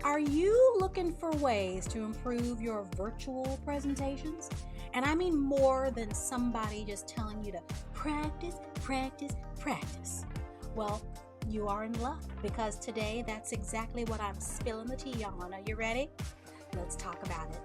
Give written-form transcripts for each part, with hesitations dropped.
Are you looking for ways to improve your virtual presentations? And I mean more than somebody just telling you to practice, practice, practice. Well, you are in luck because today that's exactly what I'm spilling the tea on. Are you ready? Let's talk about it.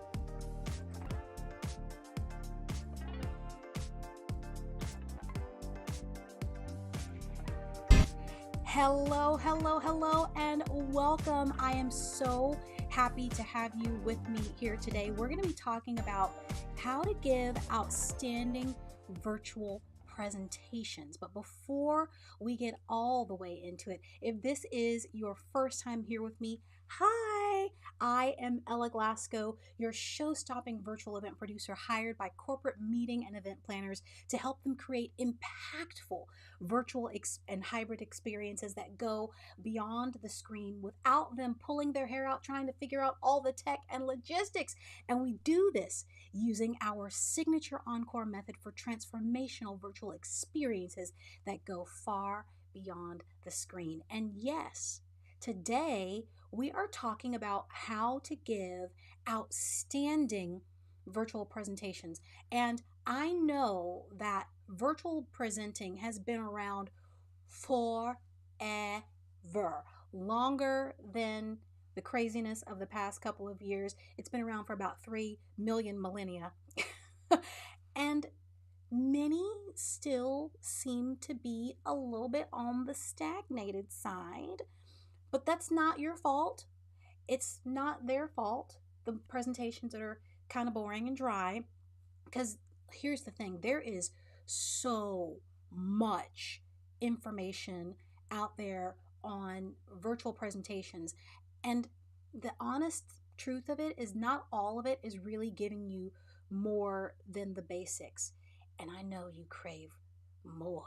Hello, hello, hello, and welcome. I am so happy to have you with me here today. We're going to be talking about how to give outstanding virtual presentations. But before we get all the way into it, if this is your first time here with me, hi, I am Ella Glasgow, your show-stopping virtual event producer hired by corporate meeting and event planners to help them create impactful virtual and hybrid experiences that go beyond the screen without them pulling their hair out trying to figure out all the tech and logistics. And we do this using our signature Encore method for transformational virtual experiences that go far beyond the screen. And yes, today we are talking about how to give outstanding virtual presentations. And I know that virtual presenting has been around forever, longer than the craziness of the past couple of years. It's been around for about 3 million millennia. And many still seem to be a little bit on the stagnated side, but that's not your fault. It's not their fault. The presentations that are kind of boring and dry, because here's the thing, there is so much information out there on virtual presentations. And the honest truth of it is not all of it is really giving you more than the basics. And I know you crave more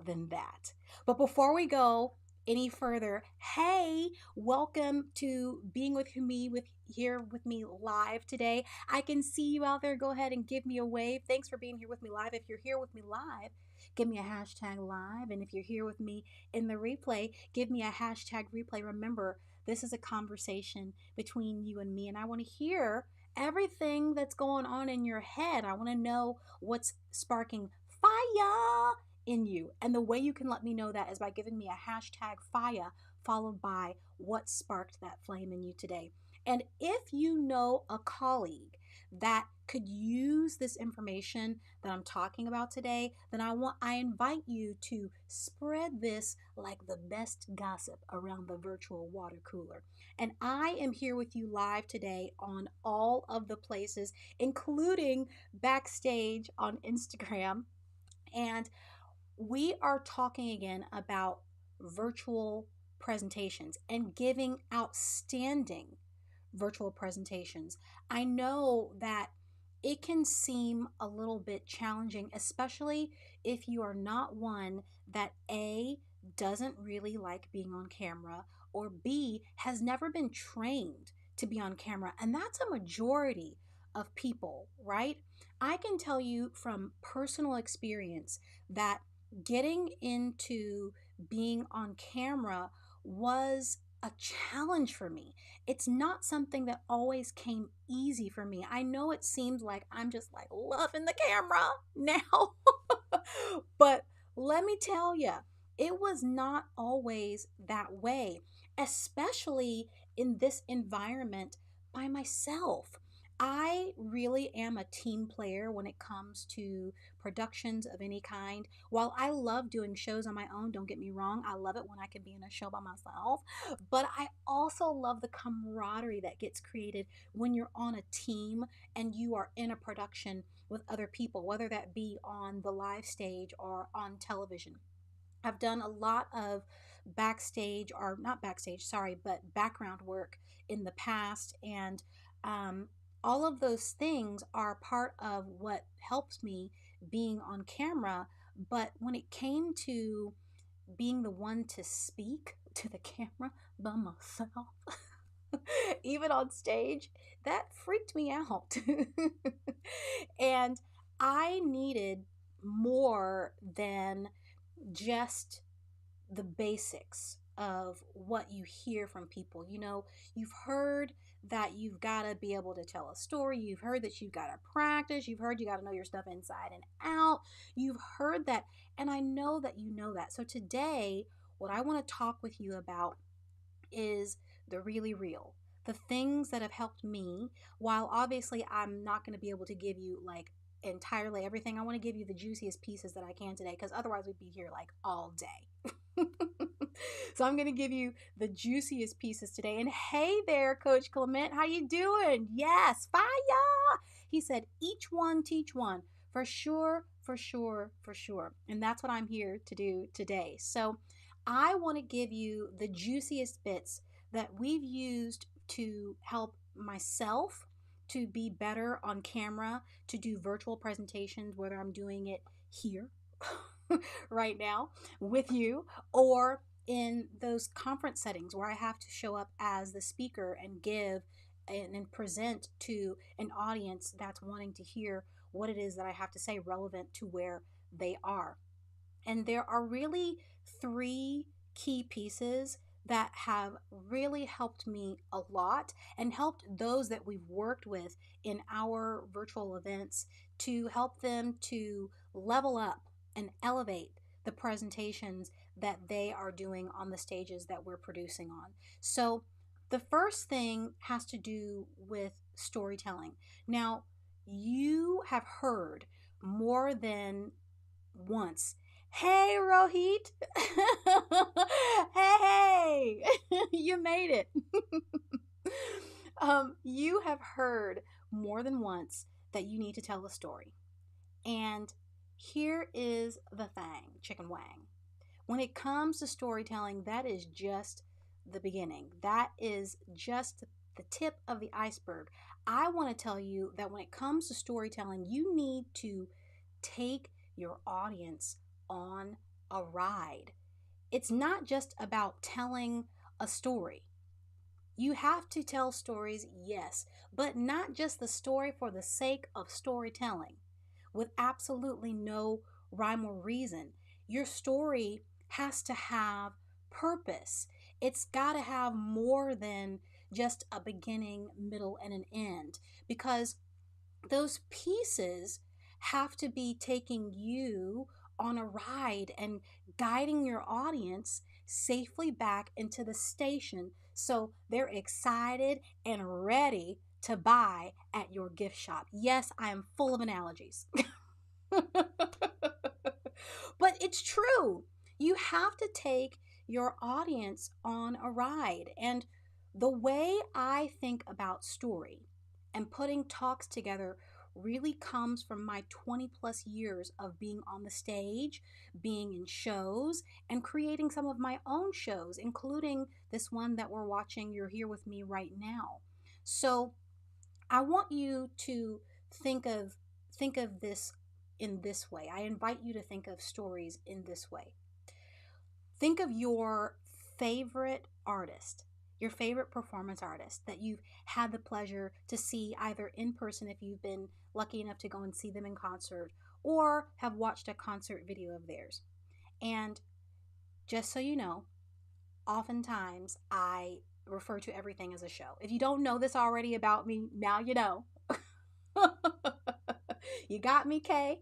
than that. But before we go any further, hey, welcome to being with me here with me live today. I can see you out there. Go ahead and give me a wave. Thanks for being here with me live. If you're here with me live, give me a hashtag live. And if you're here with me in the replay, give me a hashtag replay. Remember, this is a conversation between you and me, and I want to hear everything that's going on in your head. I want to know what's sparking fire in you. And the way you can let me know that is by giving me a hashtag fire followed by what sparked that flame in you today. And if you know a colleague that could use this information that I'm talking about today, then I invite you to spread this like the best gossip around the virtual water cooler. And I am here with you live today on all of the places, including backstage on Instagram. And we are talking again about virtual presentations and giving outstanding virtual presentations. I know that it can seem a little bit challenging, especially if you are not one that A, doesn't really like being on camera, or B, has never been trained to be on camera. And that's a majority of people, right? I can tell you from personal experience that getting into being on camera was a challenge for me. It's not something that always came easy for me. I know it seems like I'm just like loving the camera now, but let me tell you, it was not always that way, especially in this environment by myself. I really am a team player when it comes to productions of any kind. While I love doing shows on my own, don't get me wrong, I love it when I can be in a show by myself. But I also love the camaraderie that gets created when you're on a team and you are in a production with other people, whether that be on the live stage or on television. I've done a lot of backstage, or not backstage, sorry, but background work in the past. And um, all of those things are part of what helps me being on camera. But when it came to being the one to speak to the camera by myself, even on stage, that freaked me out. And I needed more than just the basics of what you hear from people. You've heard that you've got to be able to tell a story. You've heard that you've got to practice. You've heard you got to know your stuff inside and out. You've heard that. And I know that you know that. So today, what I want to talk with you about is the really real. The things that have helped me, while obviously I'm not going to be able to give you like entirely everything, I want to give you the juiciest pieces that I can today because otherwise we'd be here like all day. So I'm going to give you the juiciest pieces today. And hey there, Coach Clement, how you doing? Yes, fire. He said, each one teach one. For sure, for sure, for sure. And that's what I'm here to do today. So I want to give you the juiciest bits that we've used to help myself to be better on camera, to do virtual presentations, whether I'm doing it here right now with you or in those conference settings where I have to show up as the speaker and give and present to an audience that's wanting to hear what it is that I have to say relevant to where they are. And there are really three key pieces that have really helped me a lot and helped those that we've worked with in our virtual events to help them to level up and elevate the presentations that they are doing on the stages that we're producing on. So the first thing has to do with storytelling. Now, you have heard more than once, "Hey, Rohit." Hey, you made it. You have heard more than once that you need to tell a story. And here is the thing, chicken wang. When it comes to storytelling, that is just the beginning. That is just the tip of the iceberg. I want to tell you that when it comes to storytelling, you need to take your audience on a ride. It's not just about telling a story. You have to tell stories, yes, but not just the story for the sake of storytelling with absolutely no rhyme or reason. Your story has to have purpose. It's got to have more than just a beginning, middle, and an end because those pieces have to be taking you on a ride and guiding your audience safely back into the station so they're excited and ready to buy at your gift shop. Yes, I am full of analogies. But it's true. You have to take your audience on a ride. And the way I think about story and putting talks together really comes from my 20 plus years of being on the stage, being in shows, and creating some of my own shows, including this one that we're watching. You're here with me right now. So I want you to think of this in this way. I invite you to think of stories in this way. Think of your favorite artist, your favorite performance artist that you've had the pleasure to see either in person if you've been lucky enough to go and see them in concert or have watched a concert video of theirs. And just so you know, oftentimes I refer to everything as a show. If you don't know this already about me, now you know. You got me, Kay?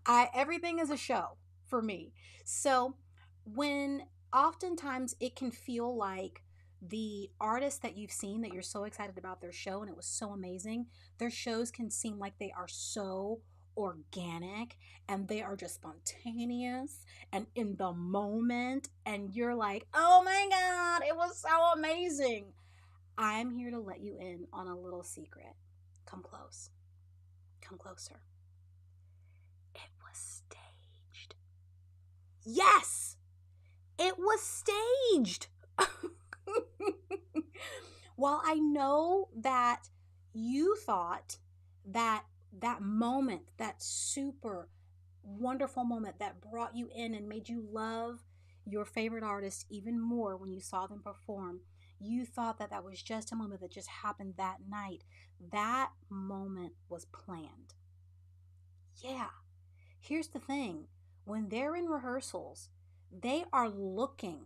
Everything is a show for me. So when oftentimes it can feel like the artist that you've seen that you're so excited about their show and it was so amazing, their shows can seem like they are so organic and they are just spontaneous and in the moment and you're like, oh my God, it was so amazing. I'm here to let you in on a little secret. Come close. Come closer. It was staged. Yes! It was staged. While I know that you thought that that moment, that super wonderful moment that brought you in and made you love your favorite artist even more when you saw them perform, you thought that that was just a moment that just happened that night. That moment was planned. Yeah. Here's the thing. When they're in rehearsals, They are looking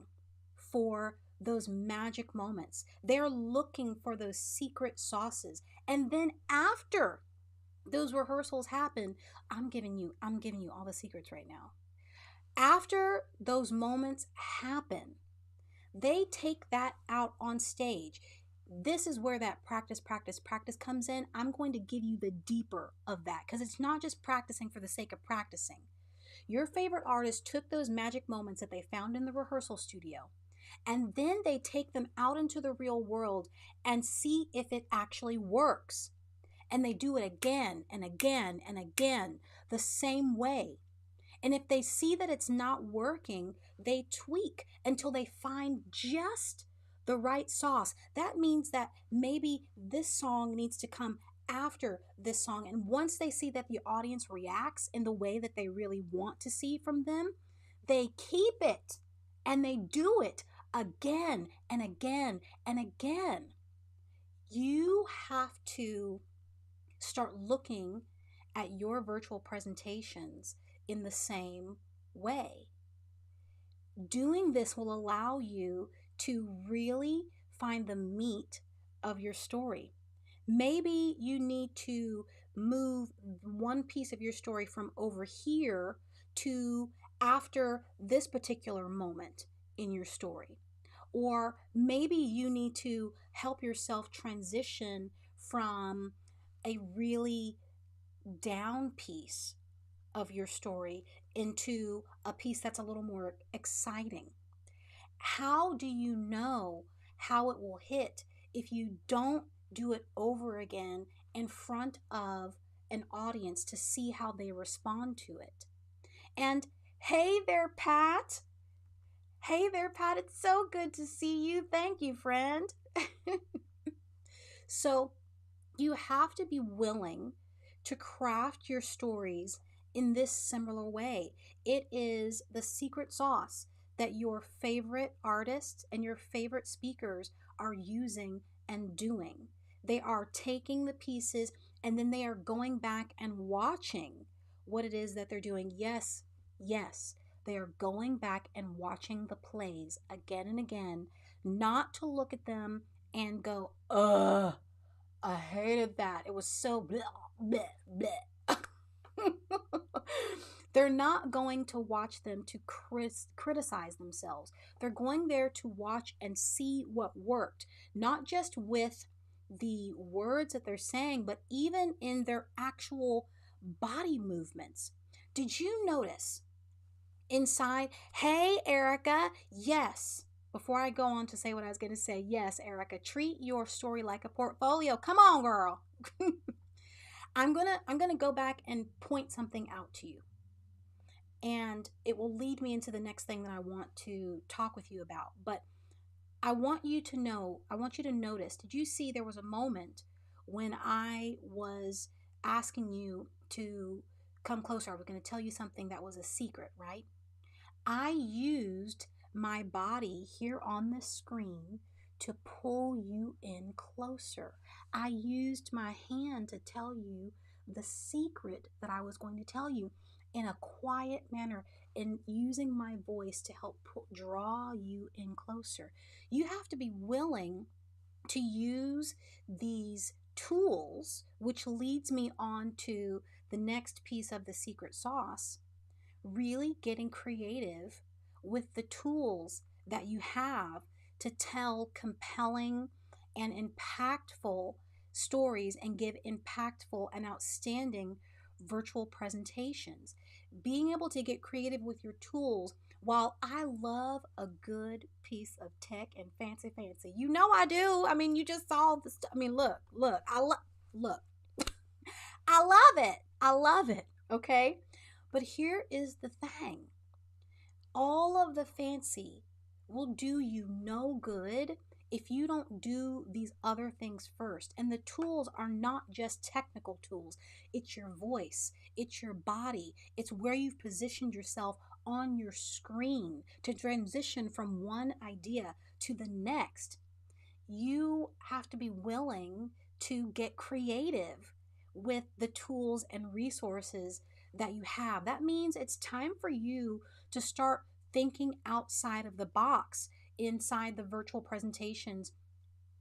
for those magic moments. They're looking for those secret sauces. And then after those rehearsals happen, I'm giving you all the secrets right now. After those moments happen, they take that out on stage. This is where that practice, practice, practice comes in. I'm going to give you the deeper of that because it's not just practicing for the sake of practicing. Your favorite artist took those magic moments that they found in the rehearsal studio and then they take them out into the real world and see if it actually works. And they do it again and again and again the same way. And if they see that it's not working, they tweak until they find just the right sauce. That means that maybe this song needs to come after this song. And once they see that the audience reacts in the way that they really want to see from them, they keep it and they do it again and again and again. You have to start looking at your virtual presentations in the same way. Doing this will allow you to really find the meat of your story. Maybe you need to move one piece of your story from over here to after this particular moment in your story. Or maybe you need to help yourself transition from a really down piece of your story into a piece that's a little more exciting. How do you know how it will hit if you don't do it over again in front of an audience to see how they respond to it? And hey there, Pat. Hey there, Pat. It's so good to see you. Thank you, friend. So, you have to be willing to craft your stories in this similar way. It is the secret sauce that your favorite artists and your favorite speakers are using and doing. They are taking the pieces and then they are going back and watching what it is that they're doing. Yes, yes, they are going back and watching the plays again and again, not to look at them and go, ugh, I hated that. It was so bleh, bleh, bleh. They're not going to watch them to criticize themselves. They're going there to watch and see what worked, not just with the words that they're saying, but even in their actual body movements. Did you notice inside, hey, Erica, yes. Before I go on to say what I was going to say, yes, Erica, treat your story like a portfolio. Come on, girl. I'm going to go back and point something out to you. And it will lead me into the next thing that I want to talk with you about. But I want you to know, I want you to notice, did you see there was a moment when I was asking you to come closer? I was going to tell you something that was a secret, right? I used my body here on the screen to pull you in closer. I used my hand to tell you the secret that I was going to tell you in a quiet manner and using my voice to help draw you in closer. You have to be willing to use these tools, which leads me on to the next piece of the secret sauce. Really getting creative with the tools that you have to tell compelling and impactful stories and give impactful and outstanding virtual presentations. Being able to get creative with your tools. While I love a good piece of tech and fancy, you know I do. I mean, you just saw the stuff. I mean, look, look. I love it. I love it. Okay. But here is the thing. All of the fancy will do you no good if you don't do these other things first. And the tools are not just technical tools. It's your voice. It's your body. It's where you've positioned yourself on your screen to transition from one idea to the next. You have to be willing to get creative with the tools and resources that you have. That means it's time for you to start thinking outside of the box inside the virtual presentations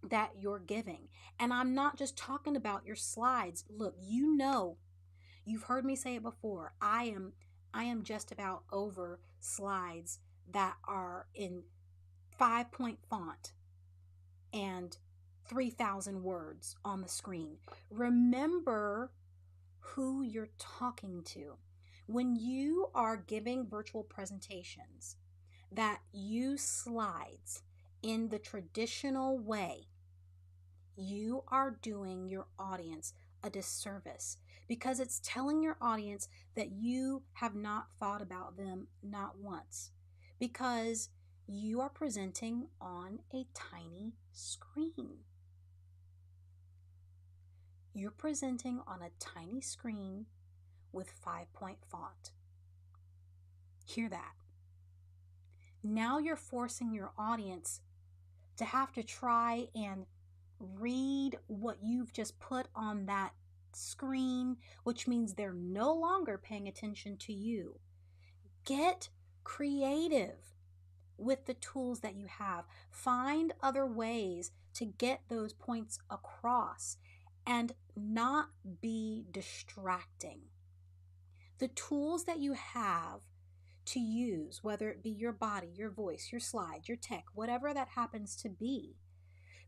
that you're giving. And I'm not just talking about your slides. Look, you've heard me say it before. I am just about over slides that are in 5-point font and 3,000 words on the screen. Remember who you're talking to. When you are giving virtual presentations that use slides in the traditional way, you are doing your audience a disservice because it's telling your audience that you have not thought about them not once, because you are presenting on a tiny screen. You're presenting on a tiny screen with 5-point font. Hear that? Now you're forcing your audience to have to try and read what you've just put on that screen, which means they're no longer paying attention to you. Get creative with the tools that you have. Find other ways to get those points across and not be distracting. The tools that you have to use, whether it be your body, your voice, your slide, your tech, whatever that happens to be,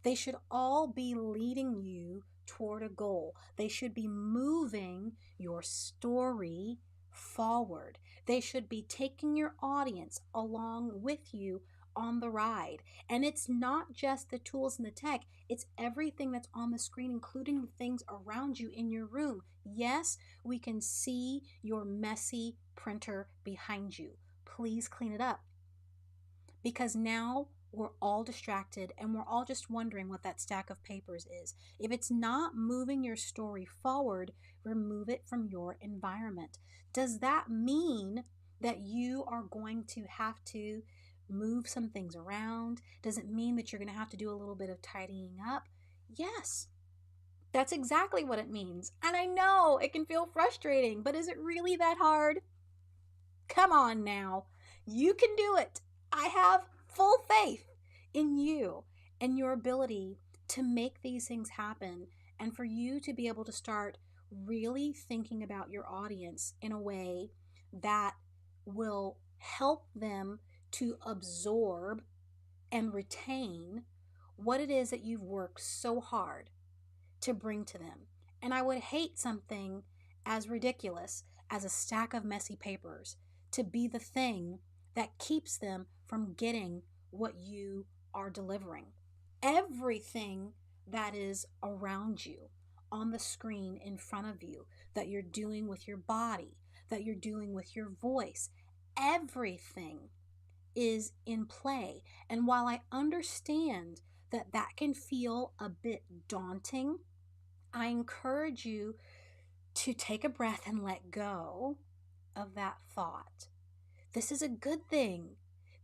they should all be leading you toward a goal. They should be moving your story forward. They should be taking your audience along with you on the ride. And it's not just the tools and the tech, it's everything that's on the screen, including the things around you in your room. Yes, we can see your messy printer behind you. Please clean it up, because now we're all distracted and we're all just wondering what that stack of papers is. If it's not moving your story forward, remove it from your environment. Does that mean that you are going to have to move some things around? Does it mean that you're going to have to do a little bit of tidying up? Yes, that's exactly what it means. And I know it can feel frustrating, but is it really that hard? Come on now. You can do it. I have full faith in you and your ability to make these things happen, and for you to be able to start really thinking about your audience in a way that will help them to absorb and retain what it is that you've worked so hard to bring to them. And I would hate something as ridiculous as a stack of messy papers to be the thing that keeps them from getting what you are delivering. Everything that is around you, on the screen in front of you, that you're doing with your body, that you're doing with your voice, everything is in play. And while I understand that that can feel a bit daunting, I encourage you to take a breath and let go of that thought. This is a good thing.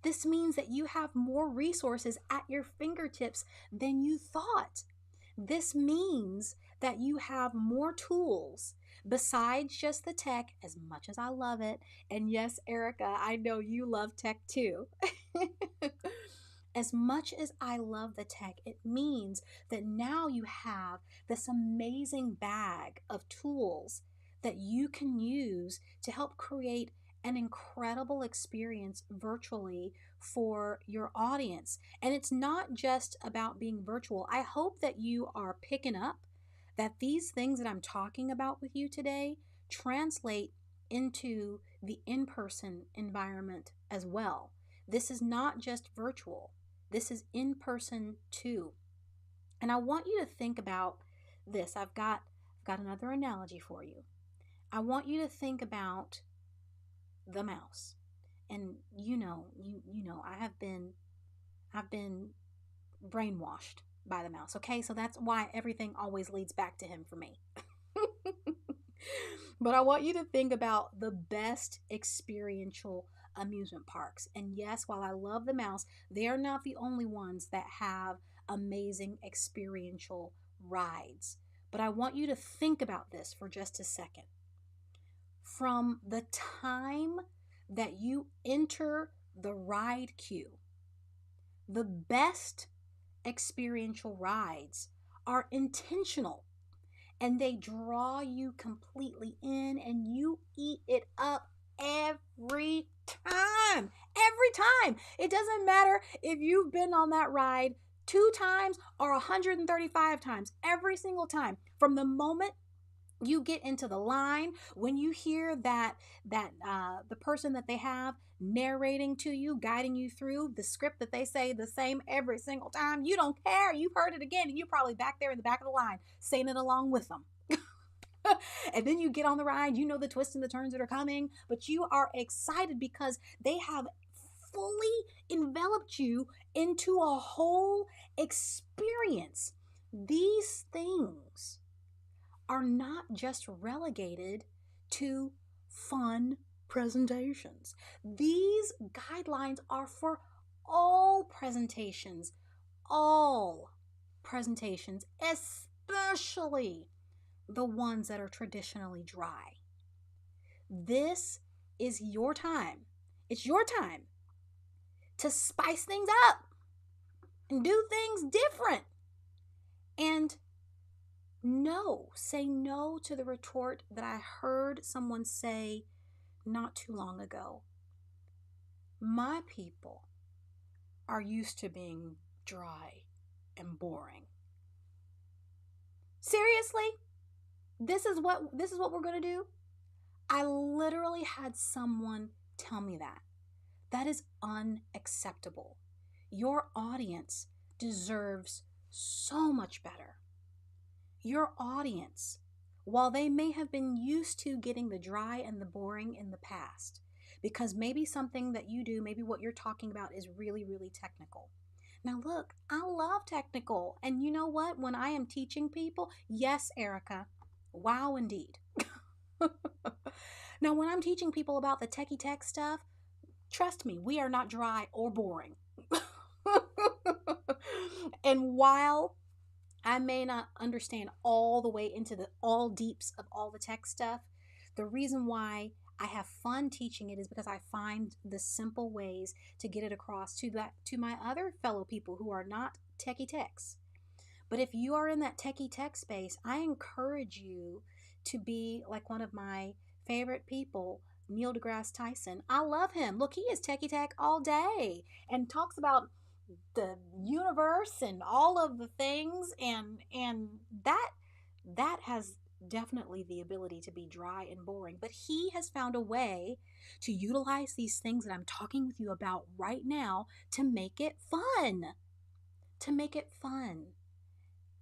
This means that you have more resources at your fingertips than you thought. This means that you have more tools besides just the tech, as much as I love it. And yes, Erica, I know you love tech too. As much as I love the tech, it means that now you have this amazing bag of tools that you can use to help create an incredible experience virtually for your audience. And it's not just about being virtual. I hope that you are picking up that these things that I'm talking about with you today translate into the in-person environment as well. This is not just virtual. This is in person too. And I want you to think about this. I've got another analogy for you. I want you to think about the mouse. And you know, I've been brainwashed by the mouse. Okay? So that's why everything always leads back to him for me. But I want you to think about the best experiential amusement parks. And yes, while I love the mouse, they are not the only ones that have amazing experiential rides. But I want you to think about this for just a second. From the time that you enter the ride cue. The best experiential rides are intentional and they draw you completely in and you eat it up every time. Every time. It doesn't matter if you've been on that ride 2 times or 135 times. Every single time. From the moment you get into the line, when you hear that the person that they have narrating to you, guiding you through the script that they say the same every single time, you don't care. You've heard it again and you're probably back there in the back of the line saying it along with them. And then you get on the ride, you know the twists and the turns that are coming, but you are excited because they have fully enveloped you into a whole experience. These things are not just relegated to fun presentations. These guidelines are for all presentations, especially the ones that are traditionally dry. This is your time. It's your time to spice things up and do things different. And say no to the retort that I heard someone say not too long ago. My people are used to being dry and boring. Seriously? This is what we're going to do? I literally had someone tell me that. That is unacceptable. Your audience deserves so much better. Your audience, while they may have been used to getting the dry and the boring in the past, because maybe something that you do, maybe what you're talking about is really, really technical. Now look, I love technical. And you know what? When I am teaching people, yes, Erica, wow, indeed. Now, when I'm teaching people about the techie tech stuff, trust me, we are not dry or boring. And while I may not understand all the way into the all deeps of all the tech stuff, the reason why I have fun teaching it is because I find the simple ways to get it across to my other fellow people who are not techie techs. But if you are in that techie tech space, I encourage you to be like one of my favorite people, Neil deGrasse Tyson. I love him. Look, he is techie tech all day and talks about the universe and all of the things, and that has definitely the ability to be dry and boring, but he has found a way to utilize these things that I'm talking with you about right now to make it fun.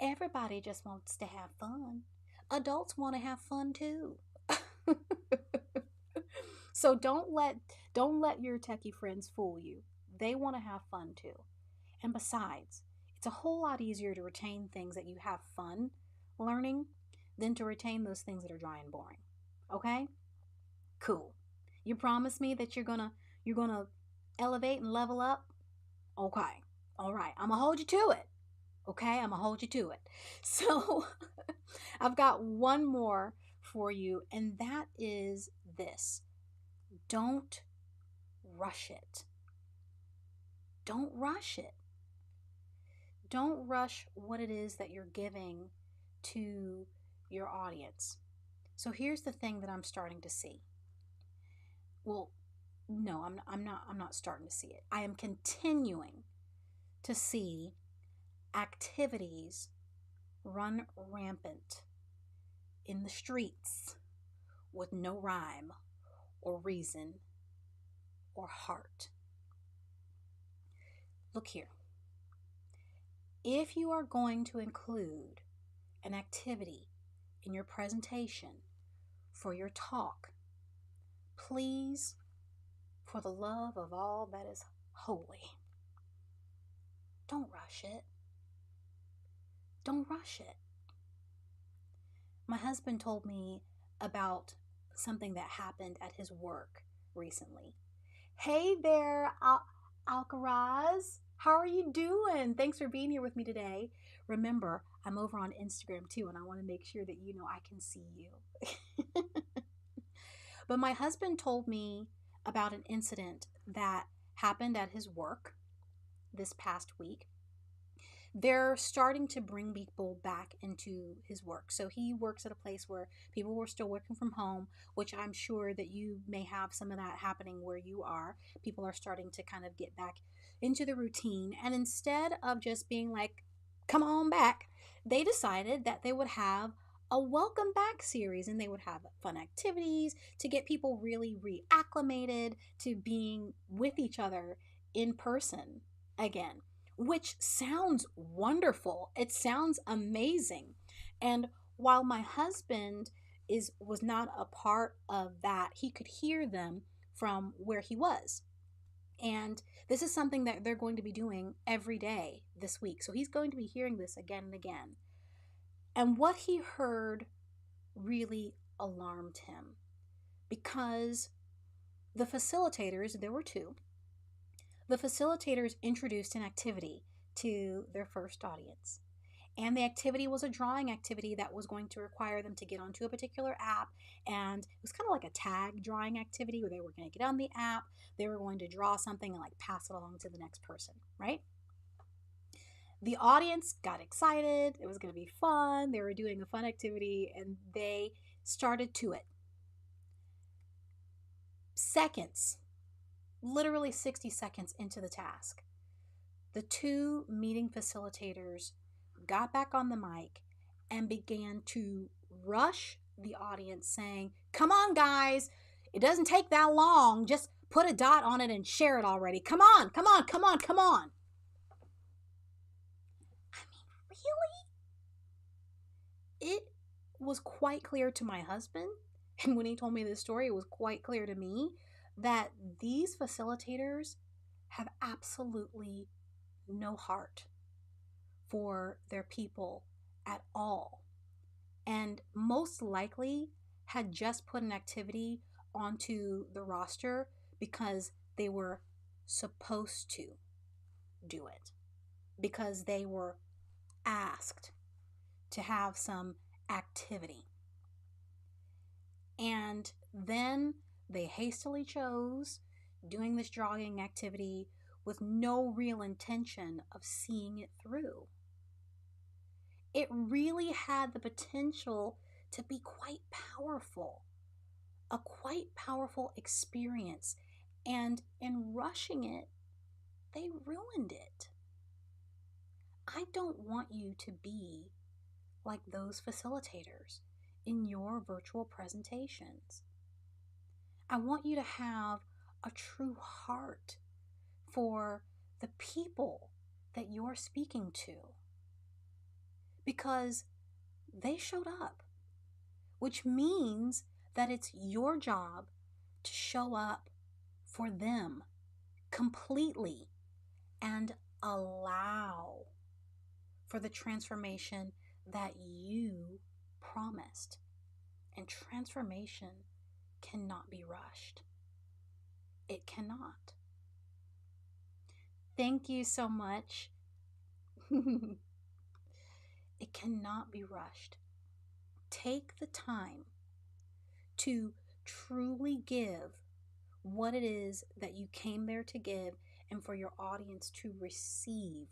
Everybody just wants to have fun. Adults want to have fun too. So don't let your techie friends fool you. They want to have fun too. And besides, it's a whole lot easier to retain things that you have fun learning than to retain those things that are dry and boring. Okay? Cool. You promise me that you're gonna elevate and level up? Okay. All right. I'm gonna hold you to it. Okay? I'm gonna hold you to it. So I've got one more for you, and that is this. Don't rush it. Don't rush it. Don't rush what it is that you're giving to your audience. So here's the thing that I'm starting to see. Well, no, I'm not starting to see it. I am continuing to see activities run rampant in the streets with no rhyme or reason or heart. Look here. If you are going to include an activity in your presentation for your talk, please, for the love of all that is holy, don't rush it. Don't rush it. My husband told me about something that happened at his work recently. Hey there, Alcaraz. How are you doing? Thanks for being here with me today. Remember, I'm over on Instagram too, and I want to make sure that you know I can see you. But my husband told me about an incident that happened at his work this past week. They're starting to bring people back into his work. So he works at a place where people were still working from home, which I'm sure that you may have some of that happening where you are. People are starting to kind of get back into the routine. And instead of just being like, come on back, they decided that they would have a welcome back series, and they would have fun activities to get people really reacclimated to being with each other in person again, which sounds wonderful. It sounds amazing. And while my husband was not a part of that, he could hear them from where he was. And this is something that they're going to be doing every day this week. So he's going to be hearing this again and again. And what he heard really alarmed him, because the facilitators, there were two, the facilitators introduced an activity to their first audience. And the activity was a drawing activity that was going to require them to get onto a particular app. And it was kind of like a tag drawing activity where they were going to get on the app, they were going to draw something and like pass it along to the next person, right? The audience got excited. It was going to be fun. They were doing a fun activity and they started to it. Seconds, literally 60 seconds into the task, the two meeting facilitators got back on the mic and began to rush the audience, saying, come on, guys, it doesn't take that long. Just put a dot on it and share it already. Come on, come on, come on, come on. I mean, really? It was quite clear to my husband, and when he told me this story, it was quite clear to me that these facilitators have absolutely no heart for their people at all, and most likely had just put an activity onto the roster because they were supposed to do it, because they were asked to have some activity. And then they hastily chose doing this drawing activity with no real intention of seeing it through. It really had the potential to be quite powerful, a quite powerful experience. And in rushing it, they ruined it. I don't want you to be like those facilitators in your virtual presentations. I want you to have a true heart for the people that you're speaking to, because they showed up, which means that it's your job to show up for them completely and allow for the transformation that you promised. And transformation cannot be rushed. It cannot. Thank you so much. It cannot be rushed. Take the time to truly give what it is that you came there to give, and for your audience to receive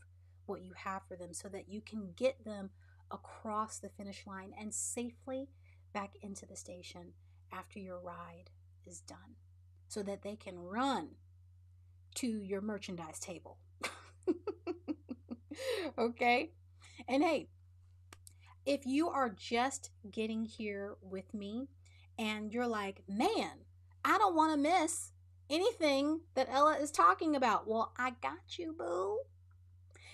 what you have for them, so that you can get them across the finish line and safely back into the station after your ride is done, so that they can run to your merchandise table. Okay? And hey, if you are just getting here with me and you're like, man, I don't want to miss anything that Ella is talking about, well, I got you, boo.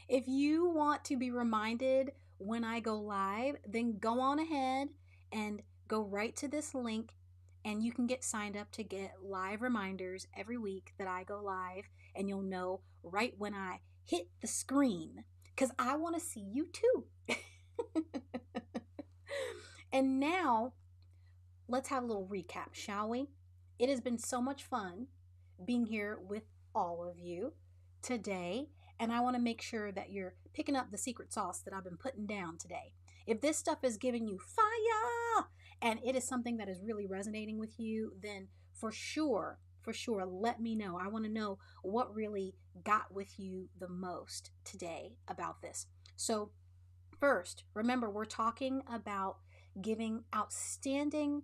If you want to be reminded when I go live, then go on ahead and go right to this link, and you can get signed up to get live reminders every week that I go live, and you'll know right when I hit the screen, because I want to see you too. And now, let's have a little recap, shall we? It has been so much fun being here with all of you today, and I want to make sure that you're picking up the secret sauce that I've been putting down today. If this stuff is giving you fire and it is something that is really resonating with you, then for sure for sure. Let me know. I want to know what really got with you the most today about this. So, first, remember, we're talking about giving outstanding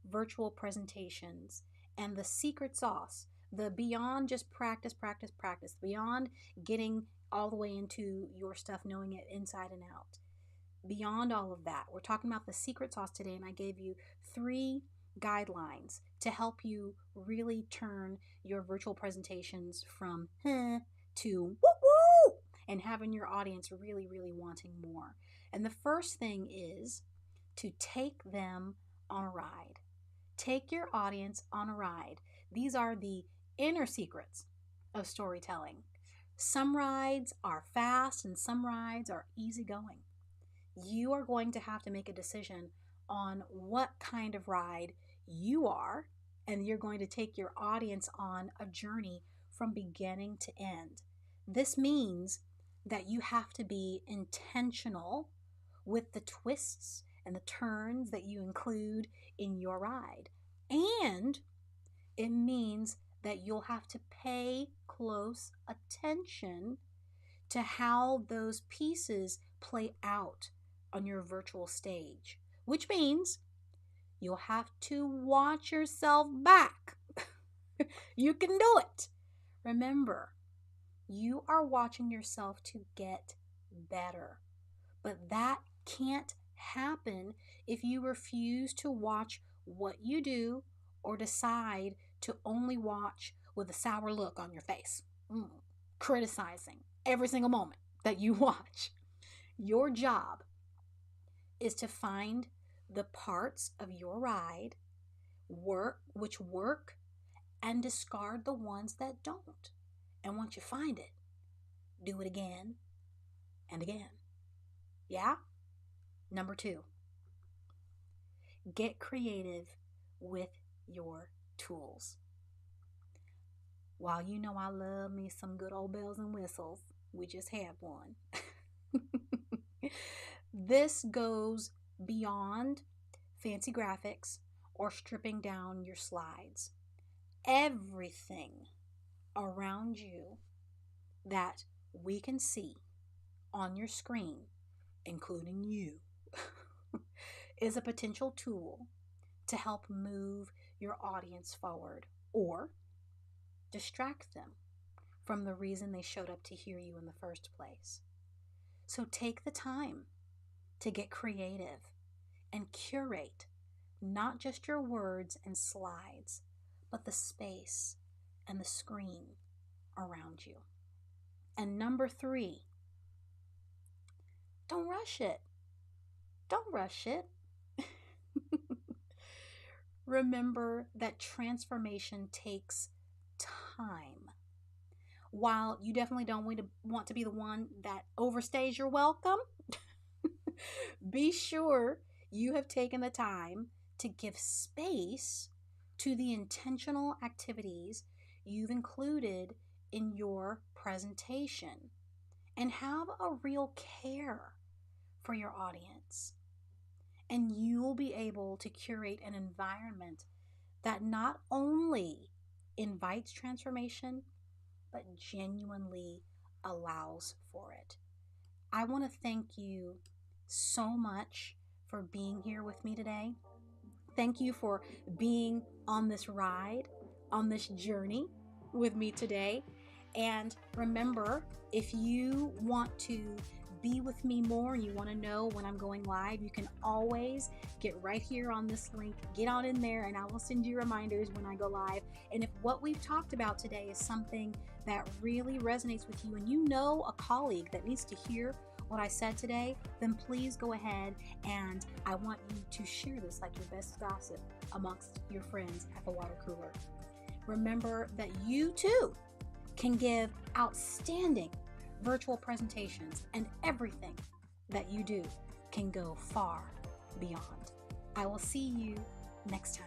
virtual presentations and the secret sauce, the beyond just practice, practice, practice, beyond getting all the way into your stuff, knowing it inside and out. Beyond all of that, we're talking about the secret sauce today, and I gave you 3 guidelines to help you really turn your virtual presentations from to woo woo and having your audience really, really wanting more. And the first thing is to take them on a ride. Take your audience on a ride. These are the inner secrets of storytelling. Some rides are fast and some rides are easygoing. You are going to have to make a decision on what kind of ride you are, and you're going to take your audience on a journey from beginning to end. This means that you have to be intentional with the twists and the turns that you include in your ride. And it means that you'll have to pay close attention to how those pieces play out on your virtual stage, which means you'll have to watch yourself back. You can do it. Remember, you are watching yourself to get better, but that can't happen if you refuse to watch what you do or decide to only watch with a sour look on your face, criticizing every single moment that you watch. Your job is to find the parts of your ride which work and discard the ones that don't. And once you find it, do it again and again. Yeah? Number 2, get creative with your tools. While you know I love me some good old bells and whistles, we just had one. This goes beyond fancy graphics or stripping down your slides. Everything around you that we can see on your screen, including you, is a potential tool to help move your audience forward or distract them from the reason they showed up to hear you in the first place. So take the time to get creative and curate not just your words and slides, but the space and the screen around you. And number 3, don't rush it. Don't rush it. Remember that transformation takes time. While you definitely don't want to be the one that overstays your welcome, be sure you have taken the time to give space to the intentional activities you've included in your presentation and have a real care for your audience. And you'll be able to curate an environment that not only invites transformation, but genuinely allows for it. I want to thank you so much for being here with me today. Thank you for being on this ride, on this journey with me today. And remember, if you want to be with me more and you want to know when I'm going live, you can always get right here on this link. Get on in there and I will send you reminders when I go live. And if what we've talked about today is something that really resonates with you and you know a colleague that needs to hear what I said today, then please go ahead and I want you to share this like your best gossip amongst your friends at the water cooler. Remember that you too can give outstanding virtual presentations, and everything that you do can go far beyond. I will see you next time.